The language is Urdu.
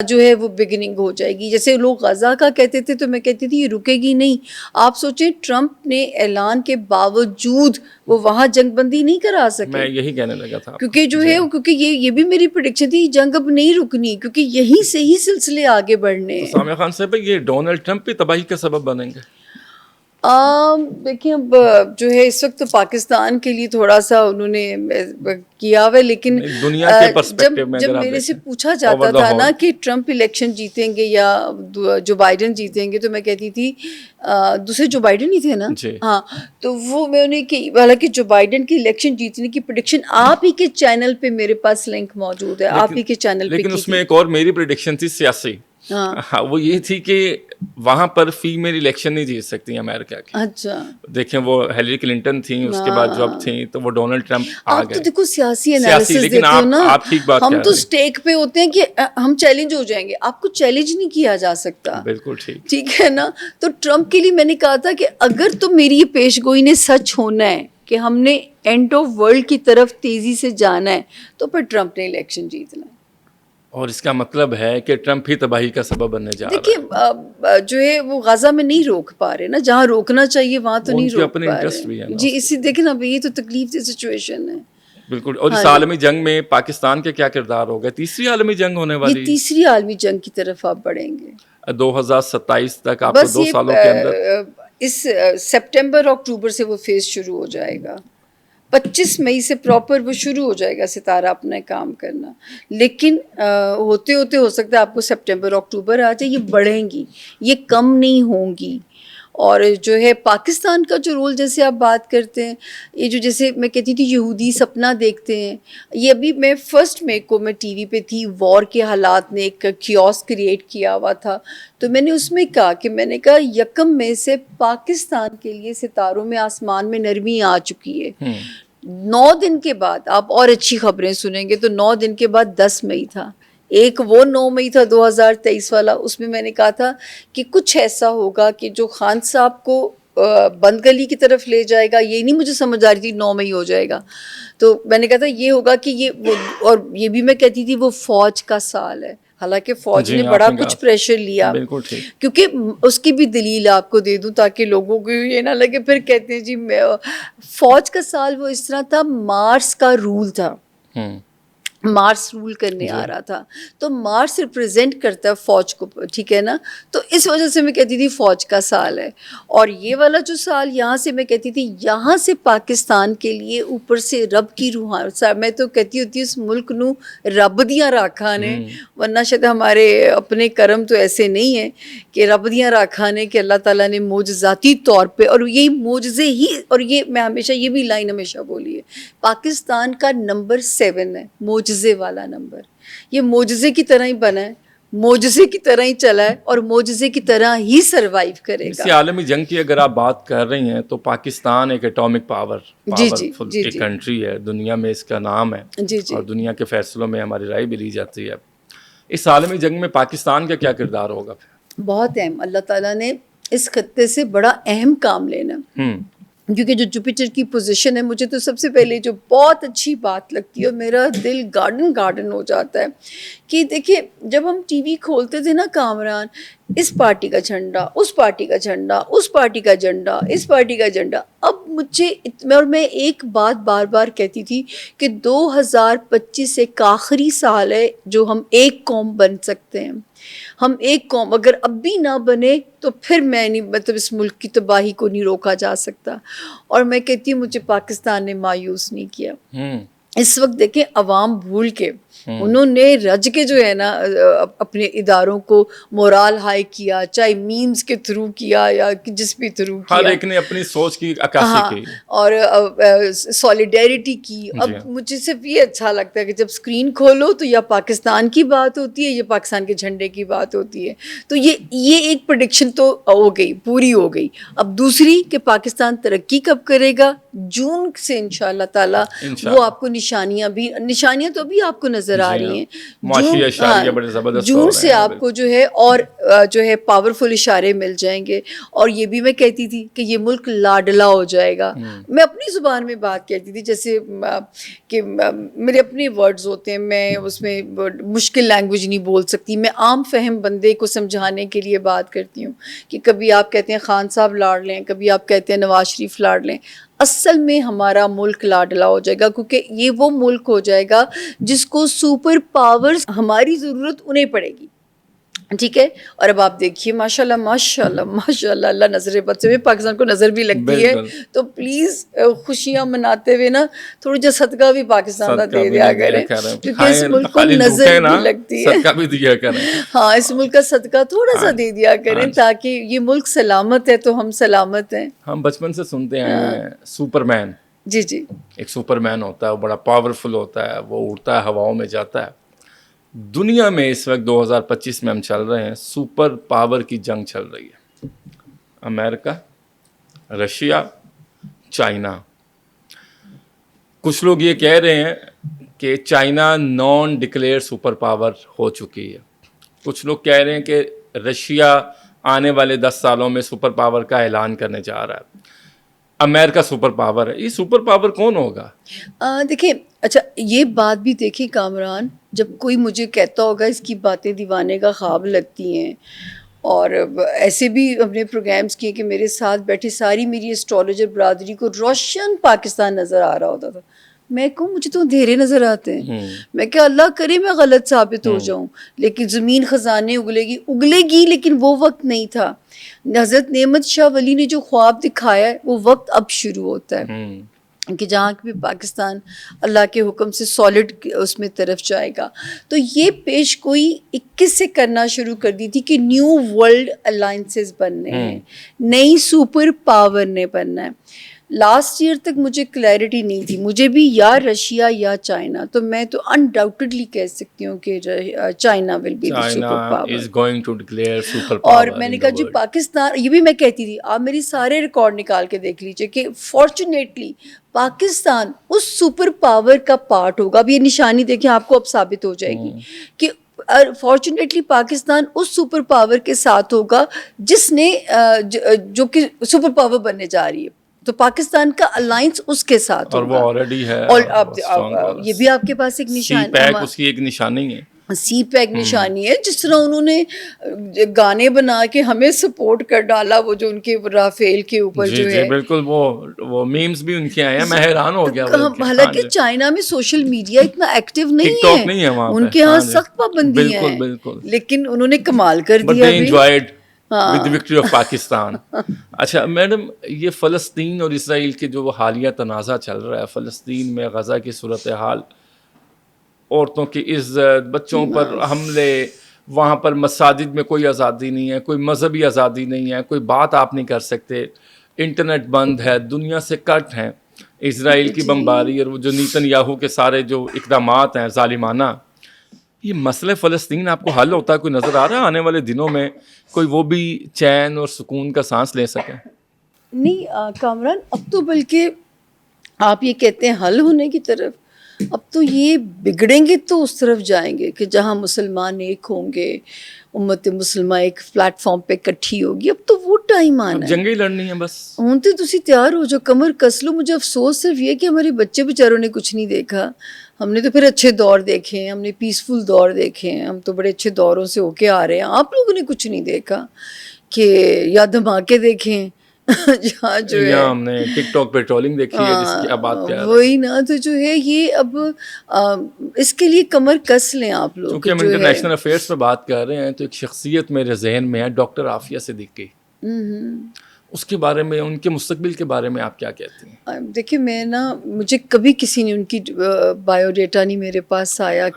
جو ہے وہ بگننگ ہو جائے گی. جیسے لوگ غزہ کا کہتے تھے تو میں کہتی تھی یہ رکے گی نہیں. آپ سوچیں ٹرمپ نے اعلان کے باوجود وہ وہاں جنگ بندی نہیں کرا سکے. میں یہی کہنے لگا تھا کیونکہ جو ہے کیونکہ یہ بھی میری پریڈکشن تھی جنگ اب نہیں رکنی کیونکہ یہیں سے ہی سلسلے آگے بڑھنے. سامعہ خان صاحب یہ ڈونلڈ ٹرمپ بھی تباہی کا سبب بنیں گے؟ دیکھیں اب جو ہے اس وقت تو پاکستان کے لیے تھوڑا سا انہوں نے کیا ہوا ہے، دنیا کے پرسپیکٹو میں جب میرے سے پوچھا جاتا تھا نا کہ ٹرمپ الیکشن جیتیں گے یا جو بائیڈن جیتیں گے تو میں کہتی تھی دوسرے جو بائیڈن ہی تھے نا. ہاں تو وہ میں نے کہ حالانکہ جو بائیڈن کی الیکشن جیتنے کی پریڈکشن آپ ہی کے چینل پہ میرے پاس لنک موجود ہے، آپ ہی کے چینل پہ. لیکن اس میں ایک اور میری پریڈکشن تھی سیاسی. ہاں وہ یہ تھی کہ وہاں پر فیمیل الیکشن نہیں جیت سکتی امریکہ کی. اچھا دیکھیں وہ ہیلری کلنٹن تھیں، اس کے بعد جو اب تھیں تو وہ ڈونلڈ ٹرمپ آ گئے. آپ تو دیکھو سیاسی انالیسس دیتے ہو نا، ہم تو اسٹیک پہ ہوتے ہیں کہ ہم چیلنج ہو جائیں گے، آپ کو چیلنج نہیں کیا جا سکتا. بالکل ٹھیک ہے نا. تو ٹرمپ کے لیے میں نے کہا تھا کہ اگر تو میری یہ پیش گوئی نے سچ ہونا ہے کہ ہم نے اینڈ آف ورلڈ کی طرف تیزی سے جانا ہے تو پھر ٹرمپ نے الیکشن جیتنا ہے. اور اس کا مطلب ہے کہ ٹرمپ ہی تباہی کا سبب بننے جا رہا ہے. دیکھیے جو ہے وہ غزہ میں نہیں روک پا رہے نا، جہاں روکنا چاہیے وہاں تو نہیں روک پا رہے. جی اسی دیکھیں نا یہ تو تکلیف کی سچویشن ہے. بالکل. اور اس عالمی جنگ میں پاکستان کا کیا کردار ہوگا؟ تیسری عالمی جنگ ہونے والی، یہ تیسری عالمی جنگ کی طرف آپ بڑھیں گے 2027 تک. آپ کو 2 سالوں کے اندر اس سپٹمبر اکتوبر سے وہ فیز شروع ہو جائے گا. 25 مئی سے پراپر وہ شروع ہو جائے گا ستارہ اپنا کام کرنا. لیکن ہوتے ہوتے ہو سکتا ہے آپ کو سپٹمبر اکتوبر آ جائے. یہ بڑھیں گی، یہ کم نہیں ہوں گی. اور جو ہے پاکستان کا جو رول جیسے آپ بات کرتے ہیں، یہ جو جیسے میں کہتی تھی یہودی سپنا دیکھتے ہیں، یہ ابھی میں فرسٹ مئی کو میں ٹی وی پہ تھی، وار کے حالات نے ایک کیوس کریٹ کیا ہوا تھا. تو میں نے اس میں کہا کہ میں نے کہا 1 مئی سے پاکستان کے لیے ستاروں میں آسمان میں نرمی آ چکی ہے. 9 دن کے بعد آپ اور اچھی خبریں سنیں گے تو 9 دن کے بعد 10 مئی تھا. ایک وہ 9 مئی تھا 2023 والا، اس میں میں نے کہا تھا کہ کچھ ایسا ہوگا کہ جو خان صاحب کو بند گلی کی طرف لے جائے گا. یہ نہیں مجھے سمجھ آ رہی تھی 9 مئی ہو جائے گا، تو میں نے کہا تھا یہ ہوگا کہ یہ اور یہ بھی میں کہتی تھی وہ فوج کا سال ہے. حالانکہ فوج نے بڑا کچھ پریشر لیا، کیونکہ اس کی بھی دلیل آپ کو دے دوں تاکہ لوگوں کو یہ نہ لگے پھر کہتے ہیں جی فوج کا سال وہ اس طرح تھا، مارس کا رول تھا، مارس رول کرنے آ رہا تھا. تو مارس ریپرزینٹ کرتا ہے فوج کو، ٹھیک ہے نا. تو اس وجہ سے میں کہتی تھی فوج کا سال ہے. اور یہ والا جو سال یہاں سے میں کہتی تھی یہاں سے پاکستان کے لیے اوپر سے رب کی روحانی، میں تو کہتی ہوتی اس ملک نو رب دیاں راکھاں نے، ورنہ شاید ہمارے اپنے کرم تو ایسے نہیں ہیں کہ رب دیاں راکھاں نے کہ اللہ تعالیٰ نے معجزاتی طور پہ، اور یہی معجزے ہی، اور یہ میں ہمیشہ یہ بھی لائن ہمیشہ بولی ہے، پاکستان کا نمبر 7 ہے، معجزے والا نمبر. یہ معجزے کی طرح ہی بنا ہے، معجزے کی طرح ہی چلا ہے اور معجزے کی طرح ہی سروائیو کرے گا. اسی عالمی جنگ کی اگر آپ بات کر رہی ہیں تو پاکستان ایک ایٹامک پاورفل ایک کنٹری ہے، دنیا میں اس کا نام ہے، اور دنیا کے فیصلوں میں ہماری رائے بھی لی جاتی ہے. اس عالمی جنگ میں پاکستان کا کیا کردار ہوگا؟ بہت اہم. اللہ تعالیٰ نے اس خطے سے بڑا اہم کام لینا، کیونکہ جو جوپیٹر کی پوزیشن ہے، مجھے تو سب سے پہلے جو بہت اچھی بات لگتی ہے اور میرا دل گارڈن ہو جاتا ہے کہ دیکھیے جب ہم ٹی وی کھولتے تھے نا کامران، اس پارٹی کا جھنڈا، اس پارٹی کا جھنڈا، اس پارٹی کا جھنڈا، اس پارٹی کا جھنڈا. اب اور میں ایک بات بار بار کہتی تھی کہ 2025 ایک آخری سال ہے جو ہم ایک قوم بن سکتے ہیں. ہم ایک قوم اگر اب بھی نہ بنے تو پھر میں نہیں، مطلب اس ملک کی تباہی کو نہیں روکا جا سکتا. اور میں کہتی ہوں مجھے پاکستان نے مایوس نہیں کیا. اس وقت دیکھیں عوام بھول کے انہوں نے رج کے جو ہے نا اپنے اداروں کو مورال ہائی کیا، چاہے میمز کے تھرو کیا یا جس بھی تھرو کیا، ہر ایک نے اپنی سوچ کی عکاسی کی اور سولیڈیرٹی کی. اب مجھے صرف یہ اچھا لگتا ہے کہ جب اسکرین کھولو تو یا پاکستان کی بات ہوتی ہے یا پاکستان کے جھنڈے کی بات ہوتی ہے. تو یہ ایک پریڈکشن تو ہو گئی، پوری ہو گئی. اب دوسری کہ پاکستان ترقی کب کرے گا، جون سے انشاءاللہ تعالی وہ آپ کو نشانیاں تو ابھی آپ کو نظر آ رہی ہیں. معاشی اشاریہ بڑے زبردست جون سے آپ کو جو ہے اور جو ہے پاورفل اشارے مل جائیں گے. اور یہ بھی میں کہتی تھی کہ یہ ملک لاڈلا ہو جائے گا. میں اپنی زبان میں بات کہتی تھی, جیسے کہ میرے اپنے ورڈز ہوتے ہیں, میں اس میں مشکل لینگویج نہیں بول سکتی, میں عام فہم بندے کو سمجھانے کے لیے بات کرتی ہوں کہ کبھی آپ کہتے ہیں خان صاحب لاڑ لیں, کبھی آپ کہتے ہیں نواز شریف لاڑ لیں. اصل میں ہمارا ملک لاڈلا ہو جائے گا, کیونکہ یہ وہ ملک ہو جائے گا جس کو سپر پاورز, ہماری ضرورت انہیں پڑے گی. ٹھیک ہے. اور اب آپ دیکھیے ماشاء اللہ ماشاء اللہ ماشاء اللہ, اللہ نظر بد سے پاکستان کو نظر بھی لگتی ہے, تو پلیز خوشیاں مناتے ہوئے نا تھوڑا جا صدقہ بھی پاکستان کا دے دیا کریں, کیونکہ اس ملک کو نظر بھی لگتی ہے. صدقہ بھی دیا کریں. ہاں, اس ملک کا صدقہ تھوڑا سا دے دیا کریں, تاکہ یہ ملک سلامت ہے تو ہم سلامت ہیں. ہم بچپن سے سنتے ہیں سپر مین. جی جی, ایک سپر مین ہوتا ہے, وہ بڑا پاورفل ہوتا ہے, وہ اڑتا ہے ہواؤں میں جاتا ہے. دنیا میں اس وقت 2025 میں ہم چل رہے ہیں, سپر پاور کی جنگ چل رہی ہے. امریکہ, رشیا, چائنا. کچھ لوگ یہ کہہ رہے ہیں کہ China non declare super power ہو چکی ہے. کچھ لوگ کہہ رہے ہیں کہ رشیا آنے والے 10 سالوں میں سپر پاور کا اعلان کرنے جا رہا ہے. امریکہ سپر پاور ہے. یہ سپر پاور کون ہوگا؟ دیکھیں, اچھا یہ بات بھی دیکھیں کامران, جب کوئی مجھے کہتا ہوگا اس کی باتیں دیوانے کا خواب لگتی ہیں, اور ایسے بھی ہم نے پروگرامز کیے کہ میرے ساتھ بیٹھے ساری میری اسٹرالوجر برادری کو روشن پاکستان نظر آ رہا ہوتا تھا. میں کہوں مجھے تو اندھیرے نظر آتے ہیں. میں کہ اللہ کرے میں غلط ثابت ہو جاؤں, لیکن زمین خزانے اگلے گی لیکن وہ وقت نہیں تھا. حضرت نعمت شاہ ولی نے جو خواب دکھایا ہے وہ وقت اب شروع ہوتا ہے, کہ جہاں بھی پاکستان اللہ کے حکم سے سالڈ اس میں طرف جائے گا. تو یہ پیش گوئی 21 سے کرنا شروع کر دی تھی کہ نیو ورلڈ الائنسز بننے ہیں, نئی سپر پاور نے بننا ہے. لاسٹ ایئر تک مجھے کلیئرٹی نہیں تھی, مجھے بھی یا رشیا یا چائنا, تو میں تو انڈاؤٹڈلی کہہ سکتی ہوں کہ China will be the super power. اور میں نے کہا جی پاکستان, یہ بھی میں کہتی تھی, آپ میری سارے ریکارڈ نکال کے دیکھ لیجئے کہ فارچونیٹلی پاکستان اس سپر پاور کا پارٹ ہوگا. اب یہ نشانی دیکھیں آپ کو اب ثابت ہو جائے گی کہ فارچونیٹلی پاکستان اس سپر پاور کے ساتھ ہوگا جس نے جو کہ سپر پاور بننے جا رہی ہے. تو پاکستان کا الائنس اس کے ساتھ ہوگا, اور وہ آلریڈی ہے. اور یہ بھی آپ کے پاس ایک نشانی, اس کی ایک نشانی ہے, سی پیک نشانی ہے. جس طرح انہوں نے گانے بنا کے ہمیں سپورٹ کر ڈالا, وہ جو ان کے رافیل کے اوپر جو ہے, بالکل وہ میمز بھی ان کے آئے ہیں, میں حیران ہو گیا. حالانکہ چائنا میں سوشل میڈیا اتنا ایکٹیو نہیں ہے, ان کے ہاں سخت پابندی ہے, لیکن انہوں نے کمال کر دیا with the victory of Pakistan. اچھا میڈم, یہ فلسطین اور اسرائیل کے جو حالیہ تنازع چل رہا ہے, فلسطین میں غزہ کی صورتحال, عورتوں کی عزت, بچوں پر حملے, وہاں پر مساجد میں کوئی آزادی نہیں ہے, کوئی مذہبی آزادی نہیں ہے, کوئی بات آپ نہیں کر سکتے, انٹرنیٹ بند ہے, دنیا سے کٹ ہیں, اسرائیل کی بمباری اور وہ جو نیتن یاہو کے سارے جو اقدامات ہیں ظالمانہ. یہ مسئلہ فلسطین آپ کو حل ہوتا ہے کوئی نظر آ رہا ہے آنے والے دنوں میں, کوئی وہ بھی چین اور سکون کا سانس لے سکے؟ نہیں کامران, اب تو بلکہ آپ یہ کہتے ہیں حل ہونے کی طرف, اب تو یہ بگڑیں گے تو اس طرف جائیں گے کہ جہاں مسلمان ایک ہوں گے, امت مسلمہ ایک پلیٹ فارم پہ اکٹھی ہوگی. اب تو وہ ٹائم آنا ہے, جنگیں لڑنی ہے بس. ہوں تو تسی تیار ہو جو, کمر کس لو. مجھے افسوس صرف یہ کہ ہمارے بچے بیچاروں نے کچھ نہیں دیکھا. ہم نے تو پھر اچھے دور دیکھے ہیں, ہم نے پیسفل دور دیکھے ہیں, ہم تو بڑے اچھے دوروں سے ہو کے آ رہے ہیں. آپ لوگوں نے کچھ نہیں دیکھا کہ یا دھماکے دیکھیں جہاں جو ہے ہم نے ٹک ٹاک پہ ٹرولنگ دیکھی ہے جس کی اب بات کر رہے ہیں, وہی نا. تو جو ہے یہ اب اس کے لیے کمر کس لیں آپ لوگ. کیونکہ ہم انٹرنیشنل افیئرس پہ بات کر رہے ہیں, تو ایک شخصیت میرے ذہن میں ہے, ڈاکٹر عافیہ صدیقی. اس کے بارے میں, ان کے مستقبل کے بارے میں آپ کیا کہتے ہیں؟ دیکھیں میں نا, مجھے کبھی کسی نے ان کی بایو ڈیٹا نہیں میرے پاس آیا کہ